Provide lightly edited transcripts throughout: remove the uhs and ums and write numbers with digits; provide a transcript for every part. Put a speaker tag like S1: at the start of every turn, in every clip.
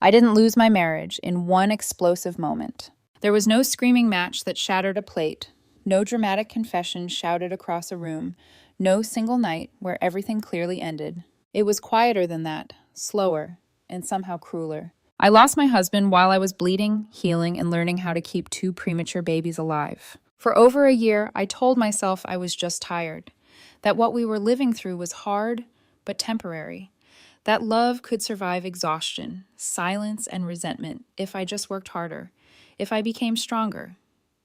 S1: I didn't lose my marriage in one explosive moment. There was no screaming match that shattered a plate, no dramatic confession shouted across a room, no single night where everything clearly ended. It was quieter than that, slower, and somehow crueler. I lost my husband while I was bleeding, healing, and learning how to keep two premature babies alive. For over a year, I told myself I was just tired, that what we were living through was hard, but temporary, that love could survive exhaustion, silence, and resentment if I just worked harder, if I became stronger,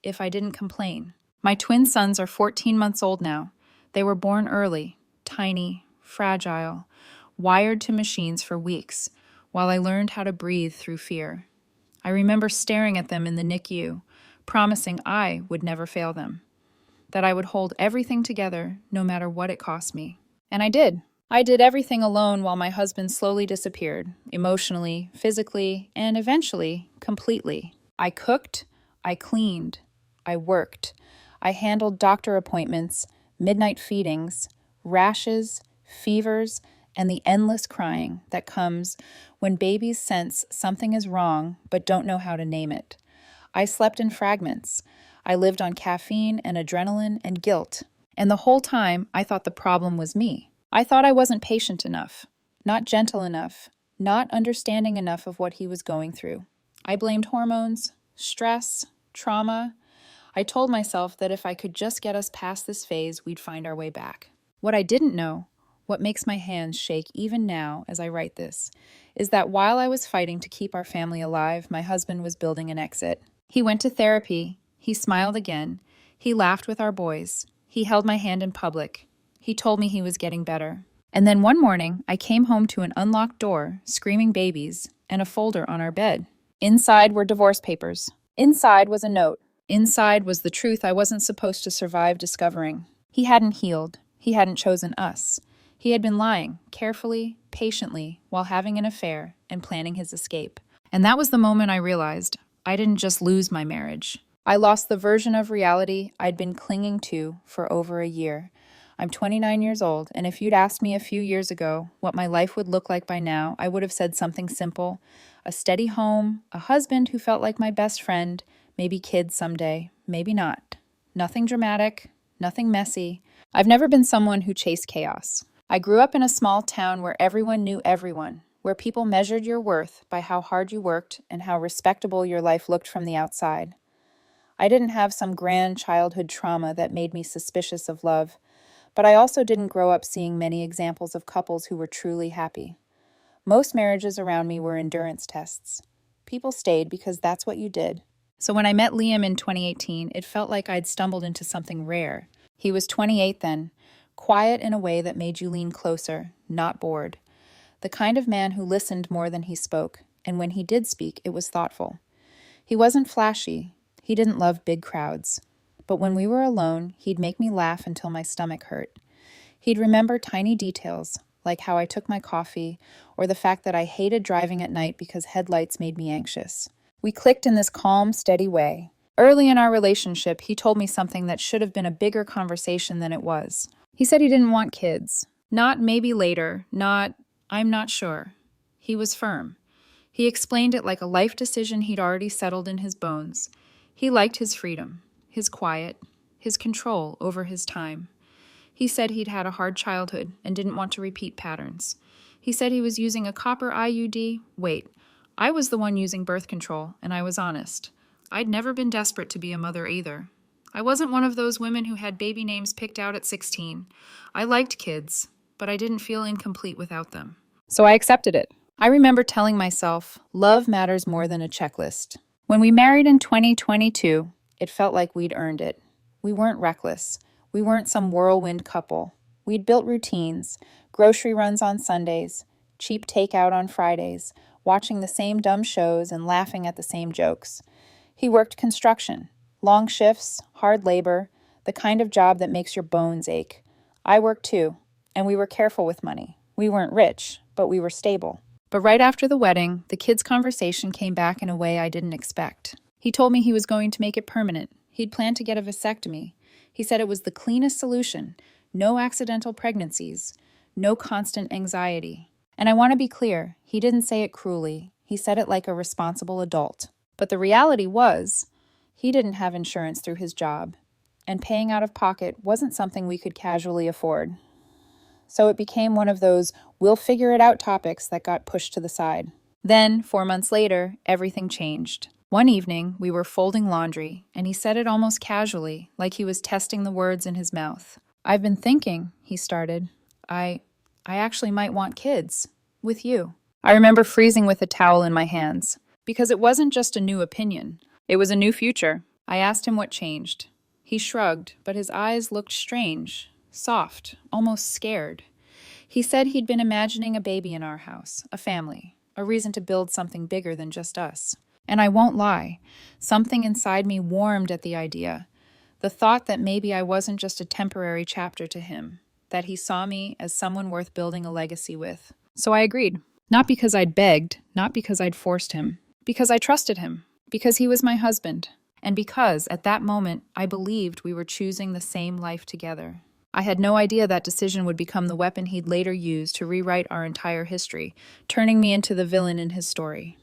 S1: if I didn't complain. My twin sons are 14 months old now. They were born early, tiny, fragile, wired to machines for weeks, while I learned how to breathe through fear. I remember staring at them in the NICU, promising I would never fail them, that I would hold everything together no matter what it cost me. And I did. I did everything alone while my husband slowly disappeared, emotionally, physically, and eventually, completely. I cooked, I cleaned, I worked. I handled doctor appointments, midnight feedings, rashes, fevers, and the endless crying that comes when babies sense something is wrong but don't know how to name it. I slept in fragments. I lived on caffeine and adrenaline and guilt. And the whole time, I thought the problem was me. I thought I wasn't patient enough, not gentle enough, not understanding enough of what he was going through. I blamed hormones, stress, trauma. I told myself that if I could just get us past this phase, we'd find our way back. What I didn't know, what makes my hands shake even now as I write this, is that while I was fighting to keep our family alive, my husband was building an exit. He went to therapy. He smiled again. He laughed with our boys. He held my hand in public. He told me he was getting better. And then one morning, I came home to an unlocked door, screaming babies, and a folder on our bed. Inside were divorce papers. Inside was a note. Inside was the truth I wasn't supposed to survive discovering. He hadn't healed. He hadn't chosen us. He had been lying, carefully, patiently, while having an affair and planning his escape. And that was the moment I realized I didn't just lose my marriage. I lost the version of reality I'd been clinging to for over a year. I'm 29 years old, and if you'd asked me a few years ago what my life would look like by now, I would have said something simple: a steady home, a husband who felt like my best friend, maybe kids someday, maybe not. Nothing dramatic, nothing messy. I've never been someone who chased chaos. I grew up in a small town where everyone knew everyone, where people measured your worth by how hard you worked and how respectable your life looked from the outside. I didn't have some grand childhood trauma that made me suspicious of love, but I also didn't grow up seeing many examples of couples who were truly happy. Most marriages around me were endurance tests. People stayed because that's what you did. So when I met Liam in 2018, it felt like I'd stumbled into something rare. He was 28 then, quiet in a way that made you lean closer, not bored. The kind of man who listened more than he spoke, and when he did speak, it was thoughtful. He wasn't flashy. He didn't love big crowds. But when we were alone, he'd make me laugh until my stomach hurt. He'd remember tiny details, like how I took my coffee, or the fact that I hated driving at night because headlights made me anxious. We clicked in this calm, steady way. Early in our relationship, he told me something that should have been a bigger conversation than it was. He said he didn't want kids. Not maybe later, not I'm not sure. He was firm. He explained it like a life decision he'd already settled in his bones. He liked his freedom, his quiet, his control over his time. He said he'd had a hard childhood and didn't want to repeat patterns. He said he was using a copper IUD. Wait, I was the one using birth control, and I was honest. I'd never been desperate to be a mother either. I wasn't one of those women who had baby names picked out at 16. I liked kids, but I didn't feel incomplete without them. So I accepted it. I remember telling myself, love matters more than a checklist. When we married in 2022, it felt like we'd earned it. We weren't reckless. We weren't some whirlwind couple. We'd built routines, grocery runs on Sundays, cheap takeout on Fridays, watching the same dumb shows and laughing at the same jokes. He worked construction, long shifts, hard labor, the kind of job that makes your bones ache. I worked too, and we were careful with money. We weren't rich, but we were stable. But right after the wedding, the kids' conversation came back in a way I didn't expect. He told me he was going to make it permanent. He'd planned to get a vasectomy. He said it was the cleanest solution. No accidental pregnancies. No constant anxiety. And I want to be clear, he didn't say it cruelly. He said it like a responsible adult. But the reality was, he didn't have insurance through his job, and paying out of pocket wasn't something we could casually afford. So it became one of those we'll figure it out topics that got pushed to the side. Then, 4 months later, everything changed. One evening, we were folding laundry, and he said it almost casually, like he was testing the words in his mouth. "I've been thinking," he started. I actually might want kids. With you." I remember freezing with a towel in my hands. Because it wasn't just a new opinion. It was a new future. I asked him what changed. He shrugged, but his eyes looked strange, soft, almost scared. He said he'd been imagining a baby in our house, a family, a reason to build something bigger than just us. And I won't lie, something inside me warmed at the idea. The thought that maybe I wasn't just a temporary chapter to him, that he saw me as someone worth building a legacy with. So I agreed. Not because I'd begged, not because I'd forced him, because I trusted him, because he was my husband, and because, at that moment, I believed we were choosing the same life together. I had no idea that decision would become the weapon he'd later use to rewrite our entire history, turning me into the villain in his story.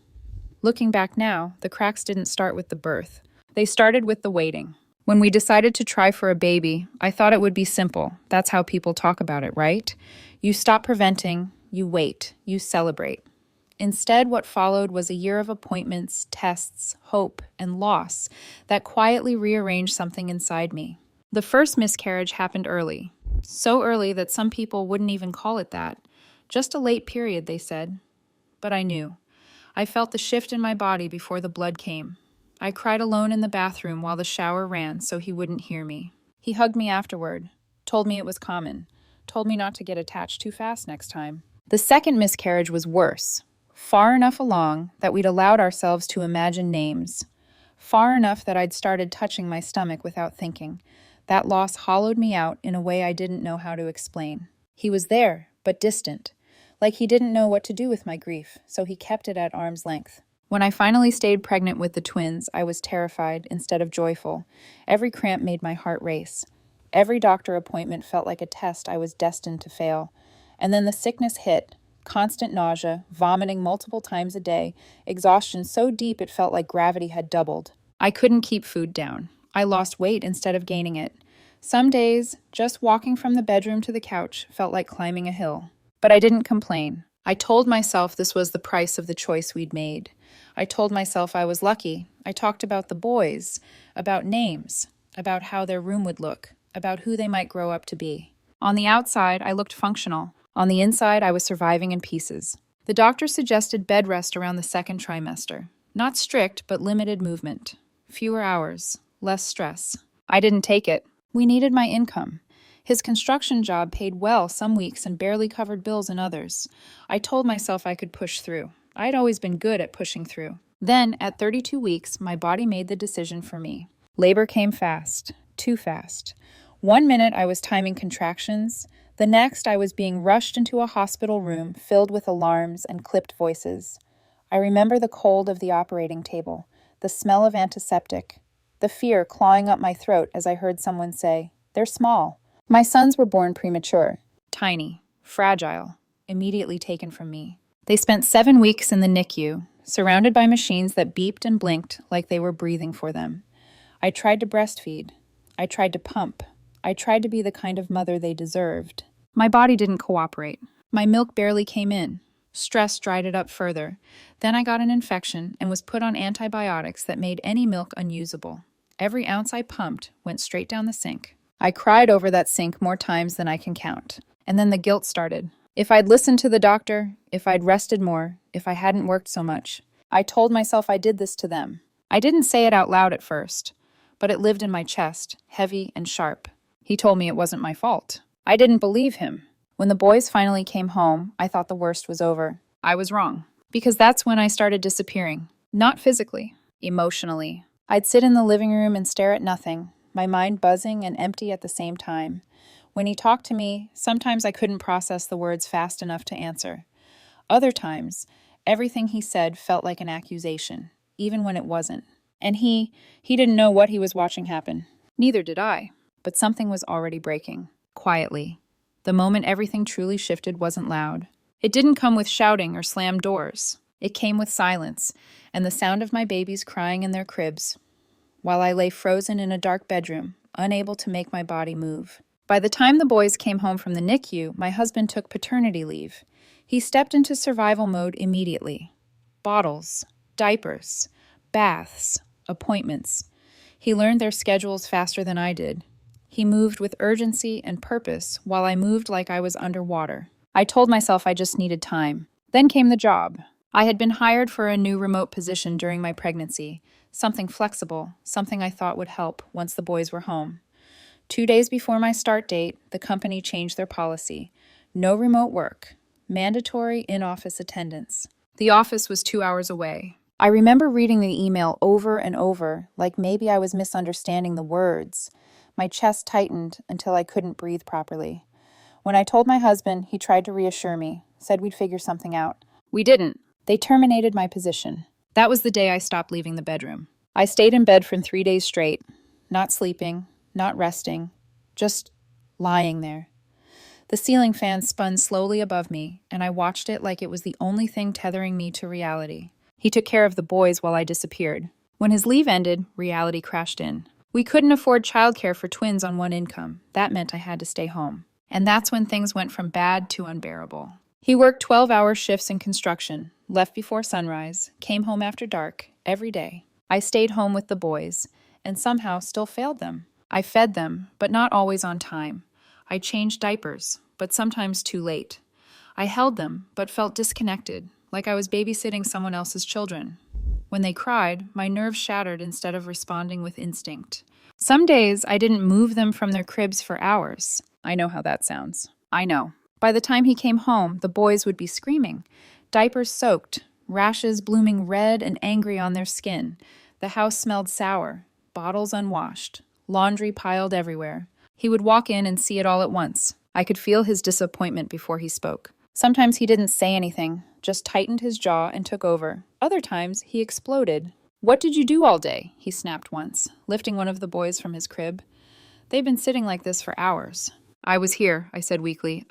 S1: Looking back now, the cracks didn't start with the birth. They started with the waiting. When we decided to try for a baby, I thought it would be simple. That's how people talk about it, right? You stop preventing, you wait, you celebrate. Instead, what followed was a year of appointments, tests, hope, and loss that quietly rearranged something inside me. The first miscarriage happened early. So early that some people wouldn't even call it that. Just a late period, they said. But I knew. I felt the shift in my body before the blood came. I cried alone in the bathroom while the shower ran so he wouldn't hear me. He hugged me afterward, told me it was common, told me not to get attached too fast next time. The second miscarriage was worse. Far enough along that we'd allowed ourselves to imagine names. Far enough that I'd started touching my stomach without thinking. That loss hollowed me out in a way I didn't know how to explain. He was there, but distant. Like he didn't know what to do with my grief, so he kept it at arm's length. When I finally stayed pregnant with the twins, I was terrified instead of joyful. Every cramp made my heart race. Every doctor appointment felt like a test I was destined to fail. And then the sickness hit. Constant nausea, vomiting multiple times a day, exhaustion so deep it felt like gravity had doubled. I couldn't keep food down. I lost weight instead of gaining it. Some days, just walking from the bedroom to the couch felt like climbing a hill. But I didn't complain. I told myself this was the price of the choice we'd made. I told myself I was lucky. I talked about the boys, about names, about how their room would look, about who they might grow up to be. On the outside, I looked functional. On the inside, I was surviving in pieces. The doctor suggested bed rest around the second trimester. Not strict, but limited movement. Fewer hours, less stress. I didn't take it. We needed my income. His construction job paid well some weeks and barely covered bills in others. I told myself I could push through. I'd always been good at pushing through. Then, at 32 weeks, my body made the decision for me. Labor came fast. Too fast. 1 minute I was timing contractions. The next, I was being rushed into a hospital room filled with alarms and clipped voices. I remember the cold of the operating table, the smell of antiseptic, the fear clawing up my throat as I heard someone say, "They're small." My sons were born premature, tiny, fragile, immediately taken from me. They spent 7 weeks in the NICU, surrounded by machines that beeped and blinked like they were breathing for them. I tried to breastfeed. I tried to pump. I tried to be the kind of mother they deserved. My body didn't cooperate. My milk barely came in. Stress dried it up further. Then I got an infection and was put on antibiotics that made any milk unusable. Every ounce I pumped went straight down the sink. I cried over that sink more times than I can count. And then the guilt started. If I'd listened to the doctor, if I'd rested more, if I hadn't worked so much, I told myself I did this to them. I didn't say it out loud at first, but it lived in my chest, heavy and sharp. He told me it wasn't my fault. I didn't believe him. When the boys finally came home, I thought the worst was over. I was wrong. Because that's when I started disappearing. Not physically, emotionally. I'd sit in the living room and stare at nothing, my mind buzzing and empty at the same time. When he talked to me, sometimes I couldn't process the words fast enough to answer. Other times, everything he said felt like an accusation, even when it wasn't. And he didn't know what he was watching happen. Neither did I. But something was already breaking, quietly. The moment everything truly shifted wasn't loud. It didn't come with shouting or slammed doors. It came with silence and the sound of my babies crying in their cribs, while I lay frozen in a dark bedroom, unable to make my body move. By the time the boys came home from the NICU, my husband took paternity leave. He stepped into survival mode immediately. Bottles, diapers, baths, appointments. He learned their schedules faster than I did. He moved with urgency and purpose while I moved like I was underwater. I told myself I just needed time. Then came the job. I had been hired for a new remote position during my pregnancy, something flexible, something I thought would help once the boys were home. 2 days before my start date, the company changed their policy. No remote work. Mandatory in-office attendance. The office was 2 hours away. I remember reading the email over and over, like maybe I was misunderstanding the words. My chest tightened until I couldn't breathe properly. When I told my husband, he tried to reassure me, said we'd figure something out. We didn't. They terminated my position. That was the day I stopped leaving the bedroom. I stayed in bed for 3 days straight, not sleeping, not resting, just lying there. The ceiling fan spun slowly above me, and I watched it like it was the only thing tethering me to reality. He took care of the boys while I disappeared. When his leave ended, reality crashed in. We couldn't afford childcare for twins on one income. That meant I had to stay home. And that's when things went from bad to unbearable. He worked 12-hour shifts in construction, left before sunrise, came home after dark, every day. I stayed home with the boys, and somehow still failed them. I fed them, but not always on time. I changed diapers, but sometimes too late. I held them, but felt disconnected, like I was babysitting someone else's children. When they cried, my nerves shattered instead of responding with instinct. Some days, I didn't move them from their cribs for hours. I know how that sounds. I know. By the time he came home, the boys would be screaming. Diapers soaked, rashes blooming red and angry on their skin. The house smelled sour, bottles unwashed, laundry piled everywhere. He would walk in and see it all at once. I could feel his disappointment before he spoke. Sometimes he didn't say anything, just tightened his jaw and took over. Other times, he exploded. "What did you do all day?" he snapped once, lifting one of the boys from his crib. "They've been sitting like this for hours." "I was here," I said weakly.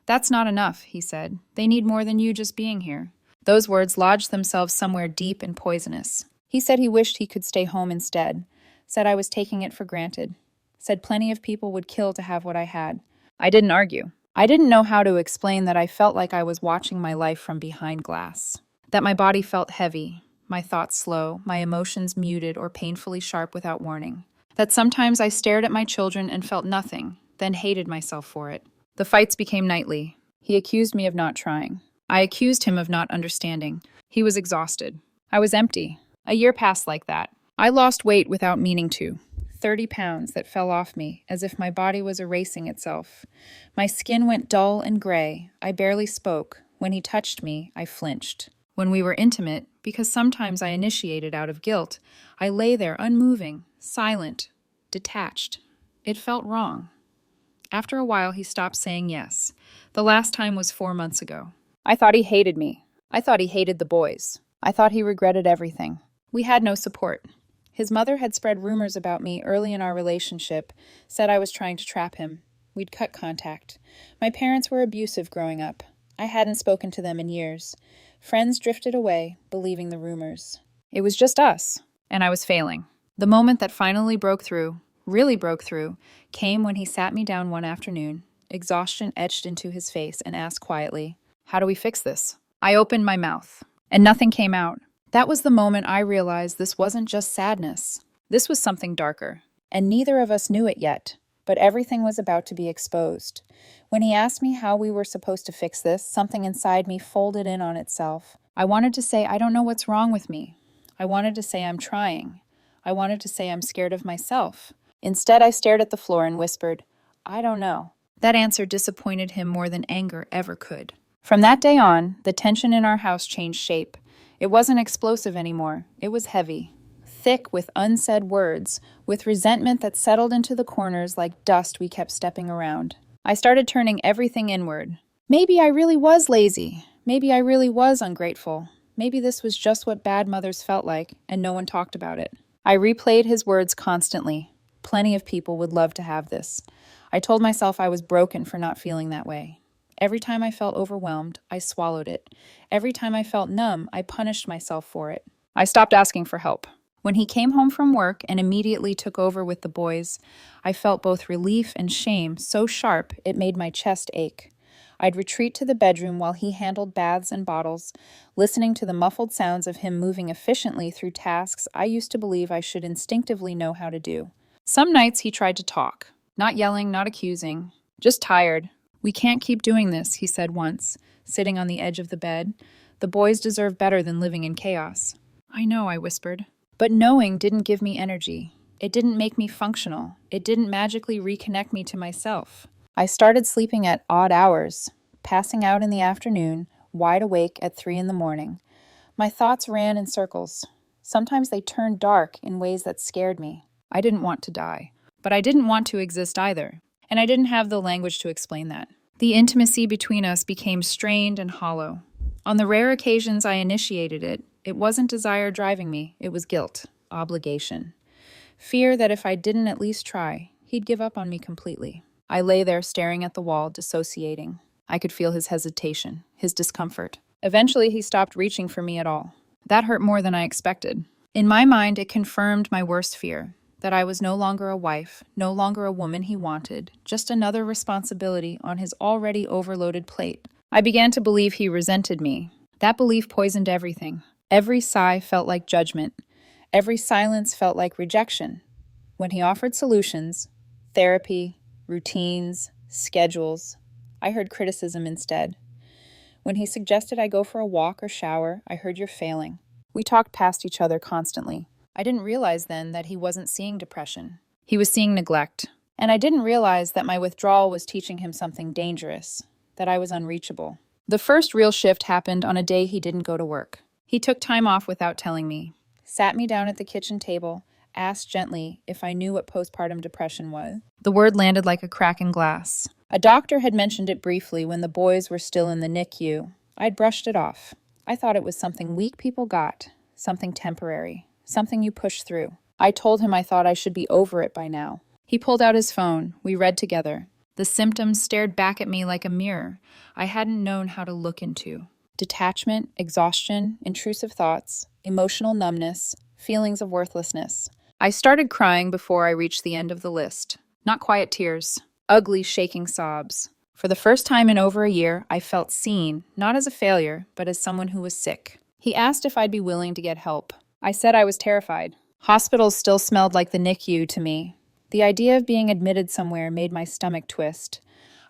S1: "That's not enough," he said. "They need more than you just being here." Those words lodged themselves somewhere deep and poisonous. He said he wished he could stay home instead. Said I was taking it for granted. Said plenty of people would kill to have what I had. I didn't argue. I didn't know how to explain that I felt like I was watching my life from behind glass. That my body felt heavy, my thoughts slow, my emotions muted or painfully sharp without warning. That sometimes I stared at my children and felt nothing, then hated myself for it. The fights became nightly. He accused me of not trying. I accused him of not understanding. He was exhausted. I was empty. A year passed like that. I lost weight without meaning to. 30 pounds that fell off me, as if my body was erasing itself. My skin went dull and gray. I barely spoke. When he touched me, I flinched. When we were intimate, because sometimes I initiated out of guilt, I lay there unmoving, silent, detached. It felt wrong. After a while, he stopped saying yes. The last time was 4 months ago. I thought he hated me. I thought he hated the boys. I thought he regretted everything. We had no support. His mother had spread rumors about me early in our relationship, said I was trying to trap him. We'd cut contact. My parents were abusive growing up. I hadn't spoken to them in years. Friends drifted away, believing the rumors. It was just us, and I was failing. The moment that finally really broke through, came when he sat me down one afternoon, exhaustion etched into his face, and asked quietly, "How do we fix this?" I opened my mouth, and nothing came out. That was the moment I realized this wasn't just sadness. This was something darker, and neither of us knew it yet, but everything was about to be exposed. When he asked me how we were supposed to fix this, something inside me folded in on itself. I wanted to say, I don't know what's wrong with me. I wanted to say I'm trying. I wanted to say I'm scared of myself. Instead, I stared at the floor and whispered, I don't know. That answer disappointed him more than anger ever could. From that day on, the tension in our house changed shape. It wasn't explosive anymore. It was heavy, thick with unsaid words, with resentment that settled into the corners like dust we kept stepping around. I started turning everything inward. Maybe I really was lazy. Maybe I really was ungrateful. Maybe this was just what bad mothers felt like, and no one talked about it. I replayed his words constantly. Plenty of people would love to have this. I told myself I was broken for not feeling that way. Every time I felt overwhelmed, I swallowed it. Every time I felt numb, I punished myself for it. I stopped asking for help. When he came home from work and immediately took over with the boys, I felt both relief and shame so sharp it made my chest ache. I'd retreat to the bedroom while he handled baths and bottles, listening to the muffled sounds of him moving efficiently through tasks I used to believe I should instinctively know how to do. Some nights he tried to talk, not yelling, not accusing, just tired. "We can't keep doing this," he said once, sitting on the edge of the bed. "The boys deserve better than living in chaos." "I know," I whispered. But knowing didn't give me energy. It didn't make me functional. It didn't magically reconnect me to myself. I started sleeping at odd hours, passing out in the afternoon, wide awake at 3 in the morning. My thoughts ran in circles. Sometimes they turned dark in ways that scared me. I didn't want to die, but I didn't want to exist either, and I didn't have the language to explain that. The intimacy between us became strained and hollow. On the rare occasions I initiated it, it wasn't desire driving me, it was guilt, obligation. Fear that if I didn't at least try, he'd give up on me completely. I lay there staring at the wall, dissociating. I could feel his hesitation, his discomfort. Eventually, he stopped reaching for me at all. That hurt more than I expected. In my mind, it confirmed my worst fear, that I was no longer a wife, no longer a woman he wanted, just another responsibility on his already overloaded plate. I began to believe he resented me. That belief poisoned everything. Every sigh felt like judgment. Every silence felt like rejection. When he offered solutions, therapy, routines, schedules, I heard criticism instead. When he suggested I go for a walk or shower, I heard "you're failing." We talked past each other constantly. I didn't realize then that he wasn't seeing depression. He was seeing neglect. And I didn't realize that my withdrawal was teaching him something dangerous, that I was unreachable. The first real shift happened on a day he didn't go to work. He took time off without telling me, sat me down at the kitchen table, asked gently if I knew what postpartum depression was. The word landed like a crack in glass. A doctor had mentioned it briefly when the boys were still in the NICU. I'd brushed it off. I thought it was something weak people got, something temporary, something you push through. I told him I thought I should be over it by now. He pulled out his phone. We read together. The symptoms stared back at me like a mirror I hadn't known how to look into. Detachment, exhaustion, intrusive thoughts, emotional numbness, feelings of worthlessness. I started crying before I reached the end of the list. Not quiet tears, ugly, shaking sobs. For the first time in over a year, I felt seen, not as a failure, but as someone who was sick. He asked if I'd be willing to get help. I said I was terrified. Hospitals still smelled like the NICU to me. The idea of being admitted somewhere made my stomach twist.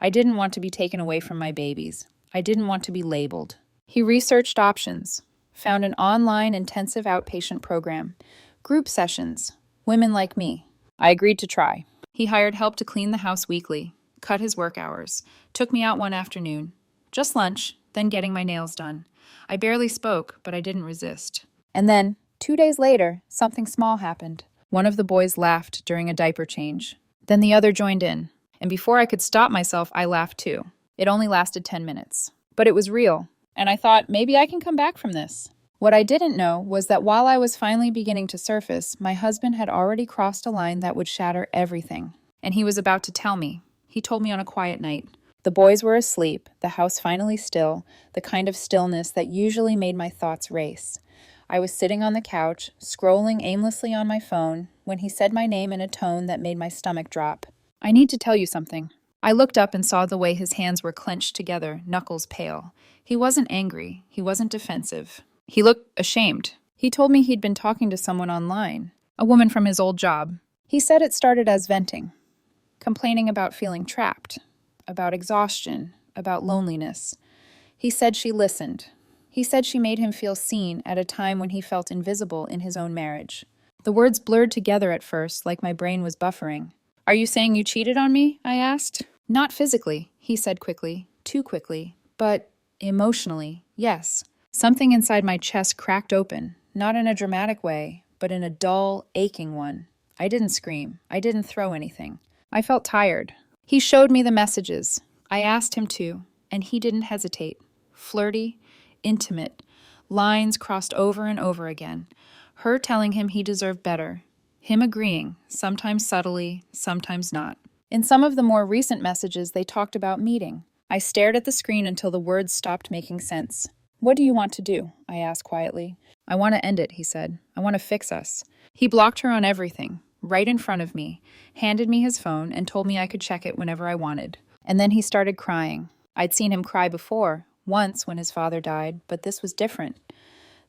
S1: I didn't want to be taken away from my babies. I didn't want to be labeled. He researched options, found an online intensive outpatient program, group sessions, women like me. I agreed to try. He hired help to clean the house weekly, cut his work hours, took me out one afternoon. Just lunch, then getting my nails done. I barely spoke, but I didn't resist. And then, 2 days later, something small happened. One of the boys laughed during a diaper change. Then the other joined in. And before I could stop myself, I laughed too. It only lasted 10 minutes. But it was real. And I thought, maybe I can come back from this. What I didn't know was that while I was finally beginning to surface, my husband had already crossed a line that would shatter everything. And he was about to tell me. He told me on a quiet night. The boys were asleep, the house finally still, the kind of stillness that usually made my thoughts race. I was sitting on the couch, scrolling aimlessly on my phone, when he said my name in a tone that made my stomach drop. "I need to tell you something." I looked up and saw the way his hands were clenched together, knuckles pale. He wasn't angry. He wasn't defensive. He looked ashamed. He told me he'd been talking to someone online, a woman from his old job. He said it started as venting, complaining about feeling trapped, about exhaustion, about loneliness. He said she listened. He said she made him feel seen at a time when he felt invisible in his own marriage. The words blurred together at first, like my brain was buffering. "Are you saying you cheated on me?" I asked. "Not physically," he said quickly, too quickly, but emotionally, yes. Something inside my chest cracked open, not in a dramatic way, but in a dull, aching one. I didn't scream. I didn't throw anything. I felt tired. He showed me the messages. I asked him to, and he didn't hesitate. Flirty, intimate, lines crossed over and over again. Her telling him he deserved better. Him agreeing, sometimes subtly, sometimes not. In some of the more recent messages, they talked about meeting. I stared at the screen until the words stopped making sense. "What do you want to do?" I asked quietly. "I want to end it," he said. "I want to fix us." He blocked her on everything, right in front of me, handed me his phone, and told me I could check it whenever I wanted. And then he started crying. I'd seen him cry before, once when his father died, but this was different.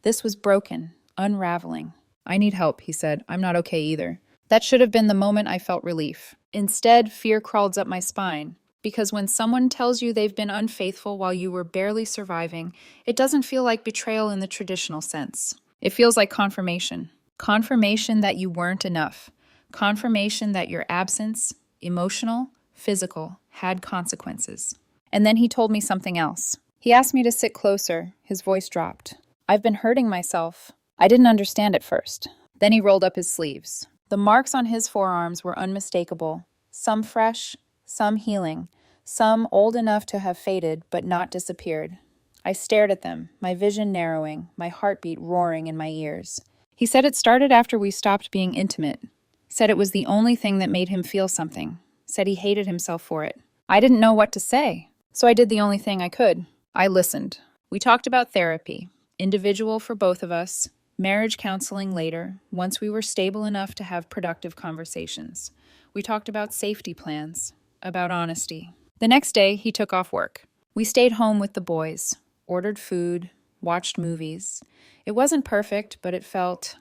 S1: This was broken, unraveling. "I need help," he said. "I'm not okay either." That should have been the moment I felt relief. Instead, fear crawled up my spine. Because when someone tells you they've been unfaithful while you were barely surviving, it doesn't feel like betrayal in the traditional sense. It feels like confirmation. Confirmation that you weren't enough. Confirmation that your absence, emotional, physical, had consequences. And then he told me something else. He asked me to sit closer. His voice dropped. "I've been hurting myself." I didn't understand at first. Then he rolled up his sleeves. The marks on his forearms were unmistakable. Some fresh, some healing, some old enough to have faded but not disappeared. I stared at them, my vision narrowing, my heartbeat roaring in my ears. He said it started after we stopped being intimate. Said it was the only thing that made him feel something. Said he hated himself for it. I didn't know what to say, so I did the only thing I could. I listened. We talked about therapy, individual for both of us, marriage counseling later, once we were stable enough to have productive conversations. We talked about safety plans, about honesty. The next day, he took off work. We stayed home with the boys, ordered food, watched movies. It wasn't perfect, but it felt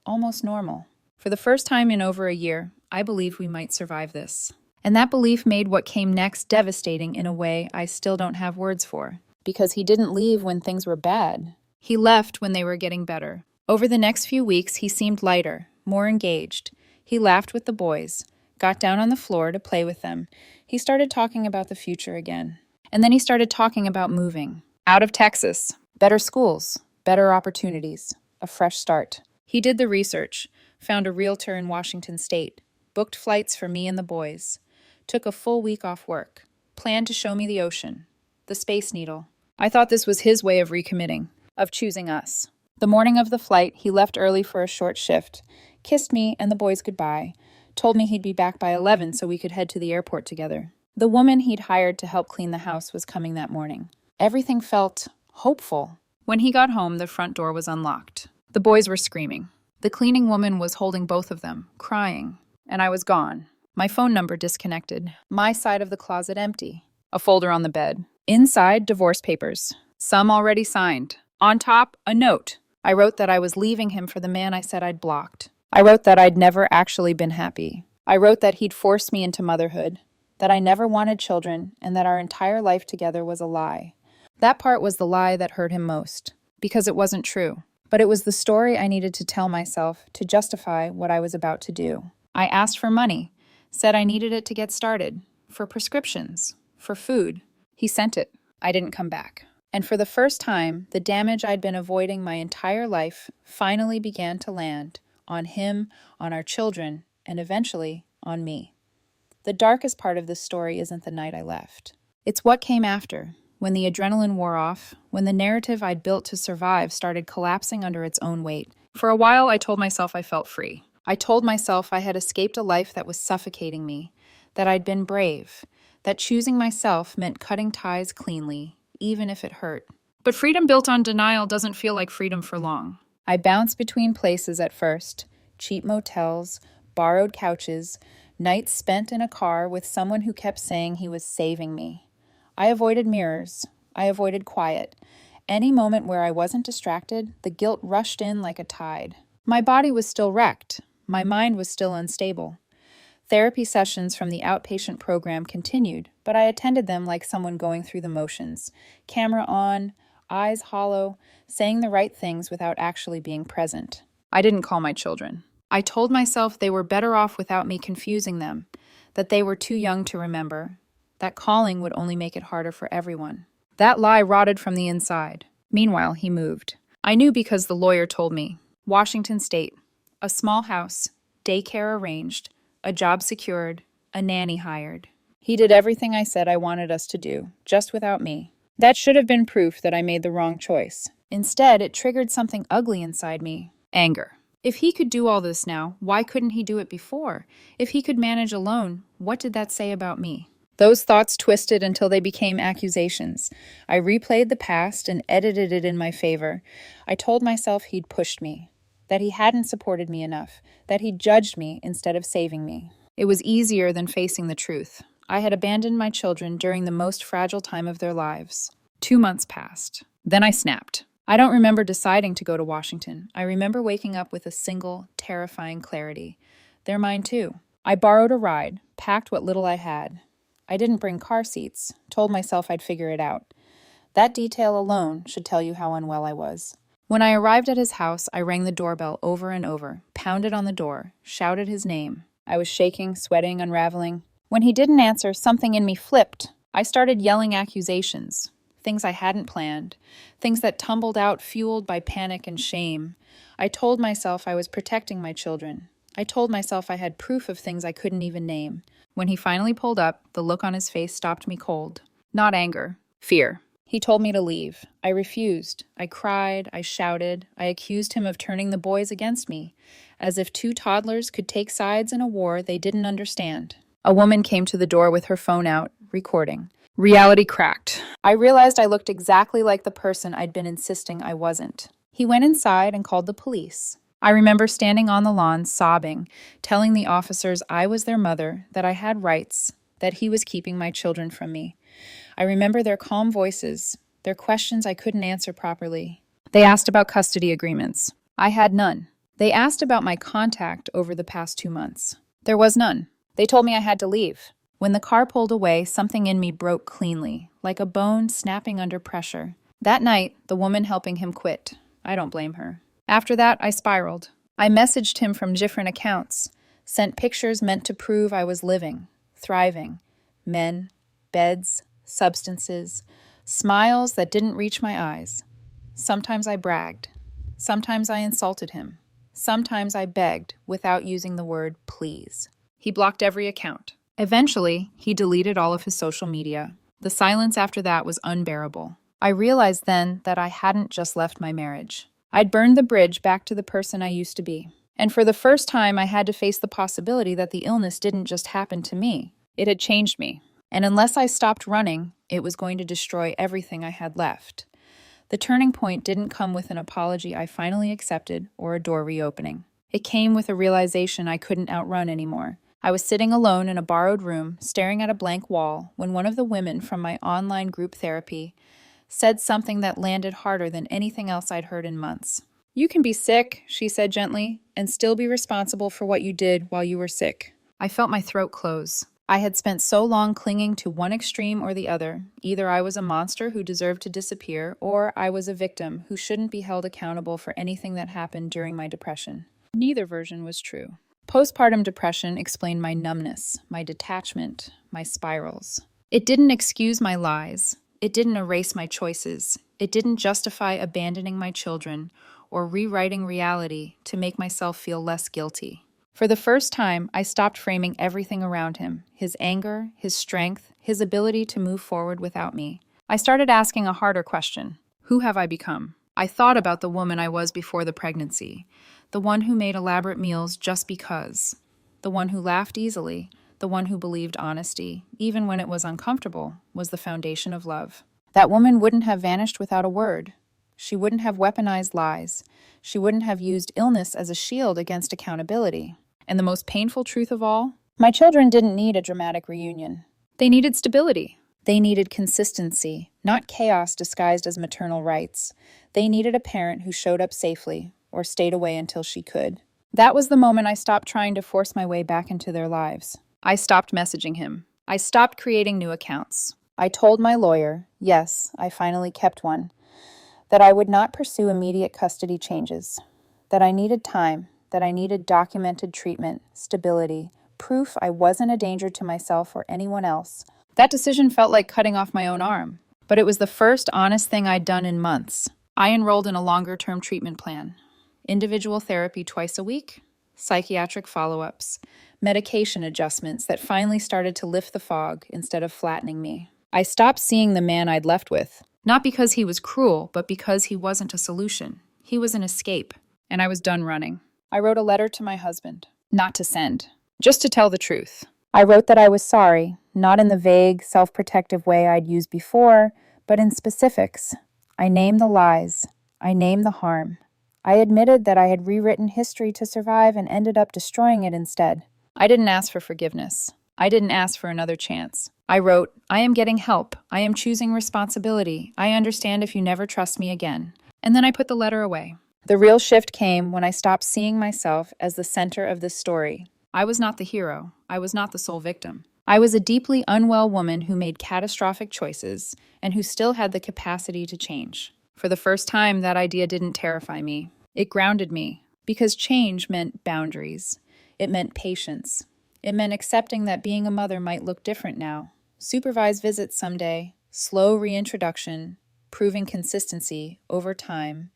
S1: almost normal. For the first time in over a year, I believed we might survive this. And that belief made what came next devastating in a way I still don't have words for. Because he didn't leave when things were bad. He left when they were getting better. Over the next few weeks, he seemed lighter, more engaged. He laughed with the boys, got down on the floor to play with them. He started talking about the future again. And then he started talking about moving. Out of Texas. Better schools, better opportunities, a fresh start. He did the research, found a realtor in Washington State, booked flights for me and the boys, took a full week off work, planned to show me the ocean, the Space Needle. I thought this was his way of recommitting, of choosing us. The morning of the flight, he left early for a short shift, kissed me and the boys goodbye, told me he'd be back by 11 so we could head to the airport together. The woman he'd hired to help clean the house was coming that morning. Everything felt hopeful. When he got home, the front door was unlocked. The boys were screaming. The cleaning woman was holding both of them, crying. And I was gone. My phone number disconnected. My side of the closet empty. A folder on the bed. Inside, divorce papers. Some already signed. On top, a note. I wrote that I was leaving him for the man I said I'd blocked. I wrote that I'd never actually been happy. I wrote that he'd forced me into motherhood, that I never wanted children, and that our entire life together was a lie. That part was the lie that hurt him most, because it wasn't true. But it was the story I needed to tell myself to justify what I was about to do. I asked for money, said I needed it to get started, for prescriptions, for food. He sent it. I didn't come back. And for the first time, the damage I'd been avoiding my entire life finally began to land on him, on our children, and eventually on me. The darkest part of this story isn't the night I left. It's what came after, when the adrenaline wore off, when the narrative I'd built to survive started collapsing under its own weight. For a while, I told myself I felt free. I told myself I had escaped a life that was suffocating me, that I'd been brave, that choosing myself meant cutting ties cleanly, even if it hurt. But freedom built on denial doesn't feel like freedom for long. I bounced between places at first, cheap motels, borrowed couches, nights spent in a car with someone who kept saying he was saving me. I avoided mirrors. I avoided quiet. Any moment where I wasn't distracted, the guilt rushed in like a tide. My body was still wrecked. My mind was still unstable. Therapy sessions from the outpatient program continued, but I attended them like someone going through the motions. Camera on, eyes hollow, saying the right things without actually being present. I didn't call my children. I told myself they were better off without me confusing them, that they were too young to remember, that calling would only make it harder for everyone. That lie rotted from the inside. Meanwhile, he moved. I knew because the lawyer told me. Washington State. A small house, daycare arranged, a job secured, a nanny hired. He did everything I said I wanted us to do, just without me. That should have been proof that I made the wrong choice. Instead, it triggered something ugly inside me. Anger. If he could do all this now, why couldn't he do it before? If he could manage alone, what did that say about me? Those thoughts twisted until they became accusations. I replayed the past and edited it in my favor. I told myself he'd pushed me, that he hadn't supported me enough, that he'd judged me instead of saving me. It was easier than facing the truth. I had abandoned my children during the most fragile time of their lives. 2 months passed. Then I snapped. I don't remember deciding to go to Washington. I remember waking up with a single, terrifying clarity. They're mine too. I borrowed a ride, packed what little I had. I didn't bring car seats, told myself I'd figure it out. That detail alone should tell you how unwell I was. When I arrived at his house, I rang the doorbell over and over, pounded on the door, shouted his name. I was shaking, sweating, unraveling. When he didn't answer, something in me flipped. I started yelling accusations, things I hadn't planned, things that tumbled out fueled by panic and shame. I told myself I was protecting my children. I told myself I had proof of things I couldn't even name. When he finally pulled up, the look on his face stopped me cold. Not anger, fear. He told me to leave. I refused. I cried. I shouted. I accused him of turning the boys against me, as if two toddlers could take sides in a war they didn't understand. A woman came to the door with her phone out, recording. Reality cracked. I realized I looked exactly like the person I'd been insisting I wasn't. He went inside and called the police. I remember standing on the lawn, sobbing, telling the officers I was their mother, that I had rights, that he was keeping my children from me. I remember their calm voices, their questions I couldn't answer properly. They asked about custody agreements. I had none. They asked about my contact over the past 2 months. There was none. They told me I had to leave. When the car pulled away, something in me broke cleanly, like a bone snapping under pressure. That night, the woman helping him quit. I don't blame her. After that, I spiraled. I messaged him from different accounts, sent pictures meant to prove I was living, thriving. Men, beds, substances, smiles that didn't reach my eyes. Sometimes I bragged. Sometimes I insulted him. Sometimes I begged without using the word please. He blocked every account. Eventually, he deleted all of his social media. The silence after that was unbearable. I realized then that I hadn't just left my marriage. I'd burned the bridge back to the person I used to be. And for the first time, I had to face the possibility that the illness didn't just happen to me. It had changed me. And unless I stopped running, it was going to destroy everything I had left. The turning point didn't come with an apology I finally accepted or a door reopening. It came with a realization I couldn't outrun anymore. I was sitting alone in a borrowed room, staring at a blank wall, when one of the women from my online group therapy said something that landed harder than anything else I'd heard in months. "You can be sick," she said gently, "and still be responsible for what you did while you were sick." I felt my throat close. I had spent so long clinging to one extreme or the other. Either I was a monster who deserved to disappear, or I was a victim who shouldn't be held accountable for anything that happened during my depression. Neither version was true. Postpartum depression explained my numbness, my detachment, my spirals. It didn't excuse my lies. It didn't erase my choices. It didn't justify abandoning my children or rewriting reality to make myself feel less guilty. For the first time, I stopped framing everything around him, his anger, his strength, his ability to move forward without me. I started asking a harder question. Who have I become? I thought about the woman I was before the pregnancy, the one who made elaborate meals just because, the one who laughed easily, the one who believed honesty, even when it was uncomfortable, was the foundation of love. That woman wouldn't have vanished without a word. She wouldn't have weaponized lies. She wouldn't have used illness as a shield against accountability. And the most painful truth of all, my children didn't need a dramatic reunion. They needed stability. They needed consistency, not chaos disguised as maternal rights. They needed a parent who showed up safely or stayed away until she could. That was the moment I stopped trying to force my way back into their lives. I stopped messaging him. I stopped creating new accounts. I told my lawyer, yes, I finally kept one, that I would not pursue immediate custody changes, that I needed time, that I needed documented treatment, stability, proof I wasn't a danger to myself or anyone else. That decision felt like cutting off my own arm, but it was the first honest thing I'd done in months. I enrolled in a longer-term treatment plan. Individual therapy twice a week, psychiatric follow-ups, medication adjustments that finally started to lift the fog instead of flattening me. I stopped seeing the man I'd left with, not because he was cruel, but because he wasn't a solution. He was an escape, and I was done running. I wrote a letter to my husband, not to send, just to tell the truth. I wrote that I was sorry, not in the vague, self-protective way I'd used before, but in specifics. I named the lies. I named the harm. I admitted that I had rewritten history to survive and ended up destroying it instead. I didn't ask for forgiveness. I didn't ask for another chance. I wrote, I am getting help. I am choosing responsibility. I understand if you never trust me again. And then I put the letter away. The real shift came when I stopped seeing myself as the center of this story. I was not the hero. I was not the sole victim. I was a deeply unwell woman who made catastrophic choices and who still had the capacity to change. For the first time, that idea didn't terrify me. It grounded me, because change meant boundaries. It meant patience. It meant accepting that being a mother might look different now. Supervised visits someday, slow reintroduction, proving consistency over time,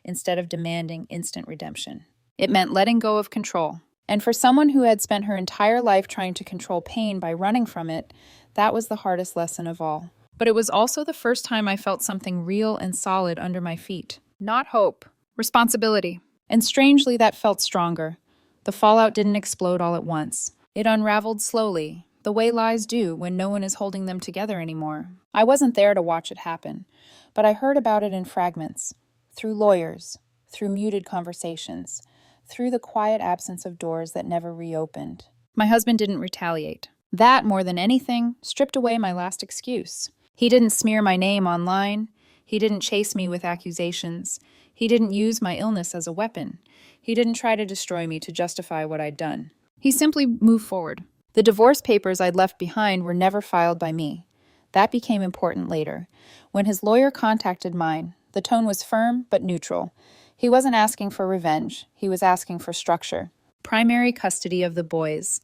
S1: instead of demanding instant redemption. It meant letting go of control. And for someone who had spent her entire life trying to control pain by running from it, that was the hardest lesson of all. But it was also the first time I felt something real and solid under my feet. Not hope, responsibility. And strangely, that felt stronger. The fallout didn't explode all at once. It unraveled slowly, the way lies do when no one is holding them together anymore. I wasn't there to watch it happen, but I heard about it in fragments, through lawyers, through muted conversations, through the quiet absence of doors that never reopened. My husband didn't retaliate. That, more than anything, stripped away my last excuse. He didn't smear my name online. He didn't chase me with accusations. He didn't use my illness as a weapon. He didn't try to destroy me to justify what I'd done. He simply moved forward. The divorce papers I'd left behind were never filed by me. That became important later. When his lawyer contacted mine, the tone was firm but neutral. He wasn't asking for revenge. He was asking for structure. Primary custody of the boys,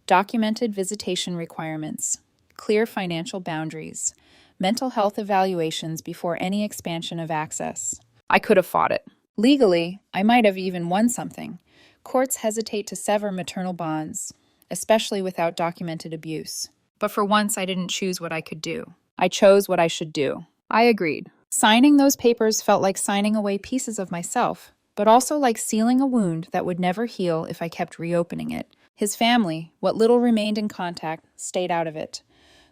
S1: documented visitation requirements, clear financial boundaries, mental health evaluations before any expansion of access. I could have fought it. Legally, I might have even won something. Courts hesitate to sever maternal bonds, especially without documented abuse. But for once, I didn't choose what I could do. I chose what I should do. I agreed. Signing those papers felt like signing away pieces of myself, but also like sealing a wound that would never heal if I kept reopening it. His family, what little remained in contact, stayed out of it.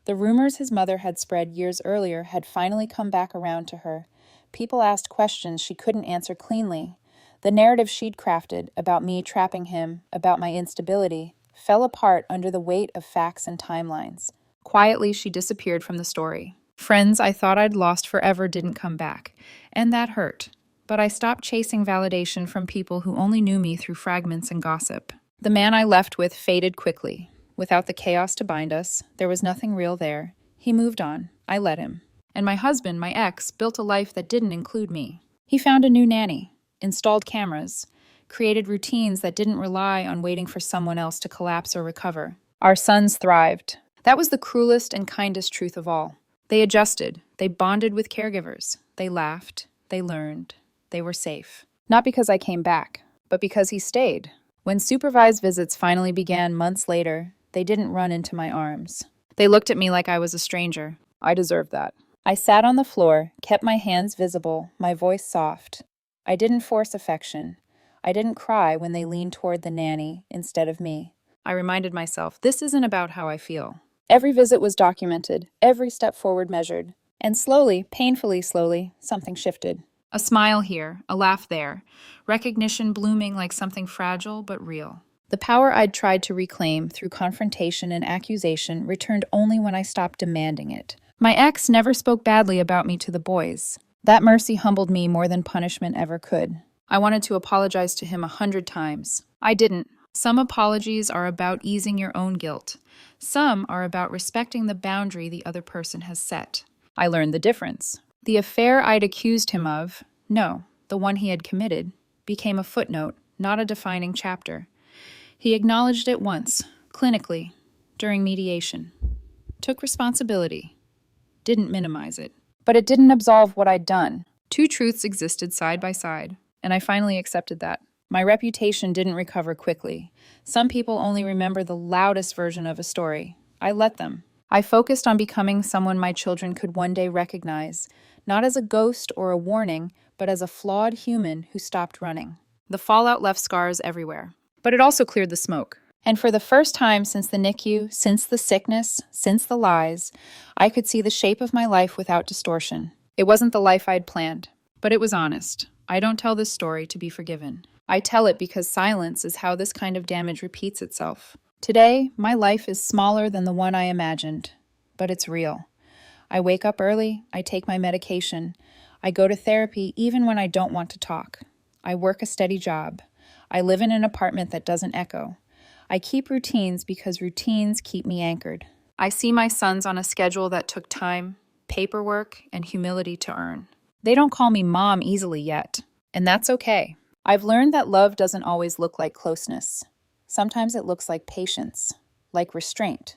S1: The rumors his mother had spread years earlier had finally come back around to her. People asked questions she couldn't answer cleanly. The narrative she'd crafted about me trapping him, about my instability, fell apart under the weight of facts and timelines. Quietly, she disappeared from the story. Friends I thought I'd lost forever didn't come back, and that hurt. But I stopped chasing validation from people who only knew me through fragments and gossip. The man I left with faded quickly. Without the chaos to bind us, there was nothing real there. He moved on. I let him. And my husband, my ex, built a life that didn't include me. He found a new nanny, installed cameras, created routines that didn't rely on waiting for someone else to collapse or recover. Our sons thrived. That was the cruelest and kindest truth of all. They adjusted. They bonded with caregivers. They laughed. They learned. They were safe. Not because I came back, but because he stayed. When supervised visits finally began months later, they didn't run into my arms. They looked at me like I was a stranger. I deserved that. I sat on the floor, kept my hands visible, my voice soft. I didn't force affection. I didn't cry when they leaned toward the nanny instead of me. I reminded myself, this isn't about how I feel. Every visit was documented, every step forward measured. And slowly, painfully slowly, something shifted. A smile here, a laugh there, recognition blooming like something fragile but real. The power I'd tried to reclaim through confrontation and accusation returned only when I stopped demanding it. My ex never spoke badly about me to the boys. That mercy humbled me more than punishment ever could. I wanted to apologize to him 100 times. I didn't. Some apologies are about easing your own guilt. Some are about respecting the boundary the other person has set. I learned the difference. The affair I'd accused him of, no, the one he had committed, became a footnote, not a defining chapter. He acknowledged it once, clinically, during mediation. Took responsibility. Didn't minimize it. But it didn't absolve what I'd done. Two truths existed side by side, and I finally accepted that. My reputation didn't recover quickly. Some people only remember the loudest version of a story. I let them. I focused on becoming someone my children could one day recognize, not as a ghost or a warning, but as a flawed human who stopped running. The fallout left scars everywhere. But it also cleared the smoke. And for the first time since the NICU, since the sickness, since the lies, I could see the shape of my life without distortion. It wasn't the life I'd planned, but it was honest. I don't tell this story to be forgiven. I tell it because silence is how this kind of damage repeats itself. Today, my life is smaller than the one I imagined, but it's real. I wake up early, I take my medication, I go to therapy even when I don't want to talk. I work a steady job. I live in an apartment that doesn't echo. I keep routines because routines keep me anchored. I see my sons on a schedule that took time, paperwork, and humility to earn. They don't call me mom easily yet, and that's okay. I've learned that love doesn't always look like closeness. Sometimes it looks like patience, like restraint,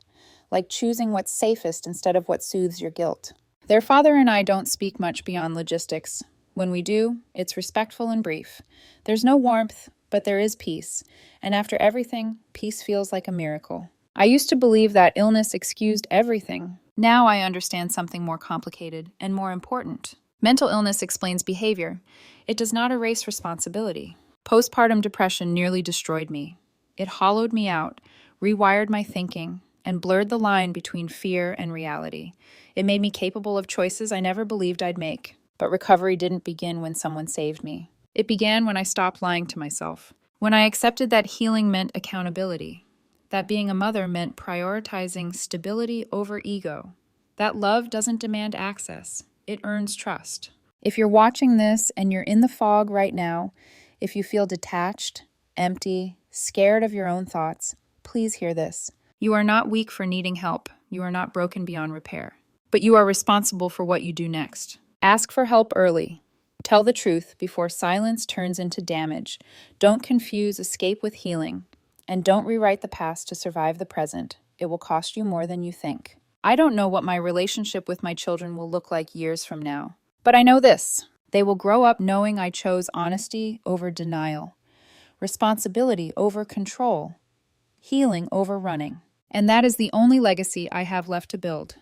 S1: like choosing what's safest instead of what soothes your guilt. Their father and I don't speak much beyond logistics. When we do, it's respectful and brief. There's no warmth, but there is peace. And after everything, peace feels like a miracle. I used to believe that illness excused everything. Now I understand something more complicated and more important. Mental illness explains behavior. It does not erase responsibility. Postpartum depression nearly destroyed me. It hollowed me out, rewired my thinking, and blurred the line between fear and reality. It made me capable of choices I never believed I'd make. But recovery didn't begin when someone saved me. It began when I stopped lying to myself. When I accepted that healing meant accountability. That being a mother meant prioritizing stability over ego. That love doesn't demand access. It earns trust. If you're watching this and you're in the fog right now, if you feel detached, empty, scared of your own thoughts, please hear this. You are not weak for needing help. You are not broken beyond repair. But you are responsible for what you do next. Ask for help early. Tell the truth before silence turns into damage. Don't confuse escape with healing. And don't rewrite the past to survive the present. It will cost you more than you think. I don't know what my relationship with my children will look like years from now. But I know this. They will grow up knowing I chose honesty over denial, responsibility over control, healing over running. And that is the only legacy I have left to build.